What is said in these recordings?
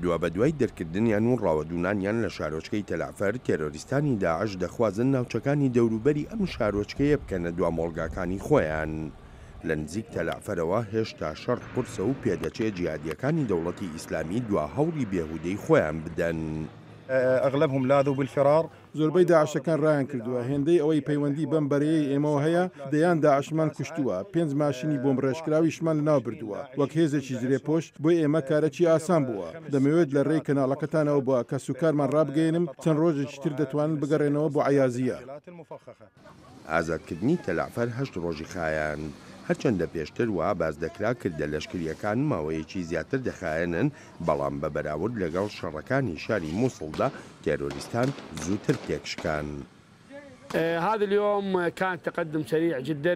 دوا بە دوای دەرکردنیان و ڕاوەدونانیان لە شارۆچکەی تەلعفەر تێرۆریستانی داعش دەخوازن ناوچەکانی دەوروبەری ئەم شارۆچکەیە بکەنە دوا مۆڵگاکانی خۆیان. لە نزیک تەلعفەرەوە هێشتا شەڕ قورسە و پێدەچێت جیهادیەکانی دەوڵەتی ئیسلامی دوا هەوڵی بێهودەی خۆیان بدەن. ئەغلبهم لاذوا بالفرار. زۆربەی داعشەکان ڕایان کردووە هێندەی ئەوەی پەیوەندی بەم بەرەیەی ئێمەوە هەیە دەیان داعشمان کوشتووە 5 ماشینی بۆم ڕێژکراویشمان لەناو بردووە وەک هێزێکی زرێپۆش بۆی ئێمە کارەکی ئاسان بووە دەمەوێت لە ڕێی کەناڵەکەتانەوە بووە کە سوکارمان ڕابگەێنم چەند ڕۆژێکی تر دەتوانن بگەڕێنەوە بۆ عەیازیە. ئازادکردنی تەلعفەر 8 ڕۆژی خایان. هەرچەندە پێشتر وا باز دەکرا کردە لەشکریەکان ماوەیەکی زیاتر دەخایەنن بەڵام بە بەراورد لەگەڵ شەڕەکانی شاری مووسڵدا تێرۆریستان زووتر تێکشکان. هذا اليوم كان تقدم سريع جدا.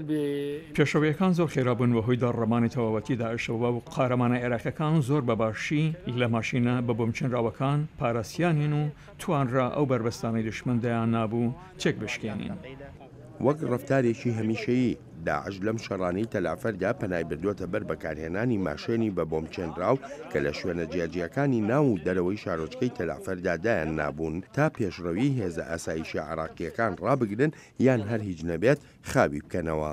پێشەوەیەکان زۆر خێرابوون بە هۆی دەڕەمانی تەواوەتی داعشەوە و قارەمانە عێراقیەکان زۆر بەباشی لە ماشینە بە بۆمچنراوەکان پاراستیانین و توانرا ئەو بربەستانەی دشمندیان نابوو چێک بشکێنین. وەک ڕەفتارێکی هەمیشەیی داعش لەم شەڕانەی تەلعفەردا پەنای بردووەتە بەر بەکارهێنانی ماشێنی بە بۆمچێنراو کە لە شوێنە جیاجیەکانی ناو و دەرەوەی شارۆچکەی تەلعفەردا دایان نابوون تا پێشڕەوی هێزە ئاسایشی عێراقیەکان ڕابگرن یان هەر هیچ نەبێت خاوی بکەنەوە.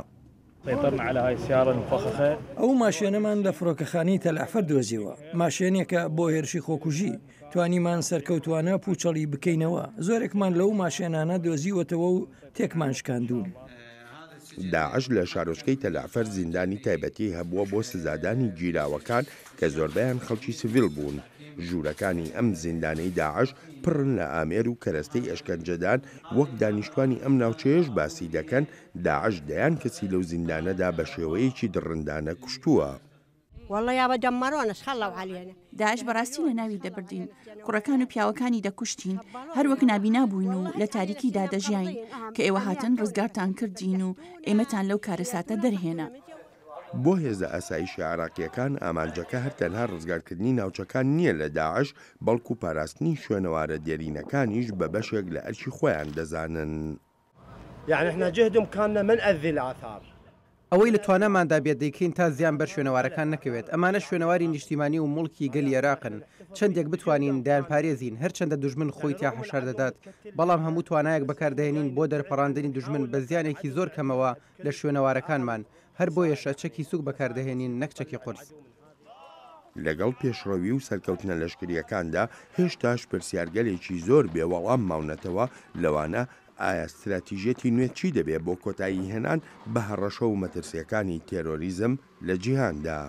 ئەو ماشێنەمان لە فڕۆکەخانەی تەلعفەر دۆزیوە ماشێنێکە بۆ هێرشی خۆکوژی توانیمان سەرکەوتوانە پوچەڵی بکەینەوە زۆرێکمان لەو ماشێنانە دۆزیوەتەوە و تێکمان شکاندوون. داعش لە شارۆچکەی تەلعفەر زیندانی تایبەتی هەبووە بۆ سزادانی گیراوەکان کە زۆربیان خەڵکی سڤیل بوون. ژوورەکانی ئەم زیندانەی داعش پڕن لە ئامێر و کەرەستەی ئەشکەنجەدان وەک دانیشتوانی ئەم ناوچەیەش باسی دەکەن داعش دەیان کەسی لەو زیندانەدا بە شێوەیەکی دڕندانە کوشتووە. داعش بەڕاستی لە ناوی دەبردین کوڕەکان و پیاوەکانی دەکوشتین هەروەک نابینا بووین و لە تاریکیدا دەژیاین کە ئێوە هاتن ڕزگارتان کردین و ئێمەتان لەو کارەساتە دەرهێنا. بۆ هێزە ئاسایشی عێراقیەکان ئامانجەکە هەر تەنها ڕزگارکردنی ناوچەکان نییە لە داعش بەڵکو پاراستنی شوێنەوارە دێرینەکانیش بە بەشێک لە ئەرکی خۆیان دەزانن. يعني احنا جهدهم كان من أذي الآثار. ئەوەی لە توانەماندا بێت دەیکەین تا زیان بەر شوێنەوارەکان نەکەوێت ئەمانە شوێنەواری نیشتیمانی و مڵکی گەلی عێراقن چەندێک بتوانین دایان پارێزین هەرچەندە دوژمن خۆی تا حەشار دەدات بەڵام هەموو توانایەک بەکاردەهێنین بۆ دەرپەڕاندنی دوژمن بە زیانێکی زۆر کەمەوە لە شوێنەوارەکانمان هەر بۆیەشە چەکی سوک بەکاردەهێنین نەک چەکی قورس. لەگەڵ پێشڕەوی و سەرکەوتنە لەشکریەکاندا هێشتاش پرسیارگەلێکی زۆر بێوەڵام ماونەتەوە لەوانە ئایا استراتیژێتی نوێ چی دەبێت بۆ کۆتایی هێنان بە هەڕەشە و مەترسیەکانی تێرۆریزم لە جیهاندا.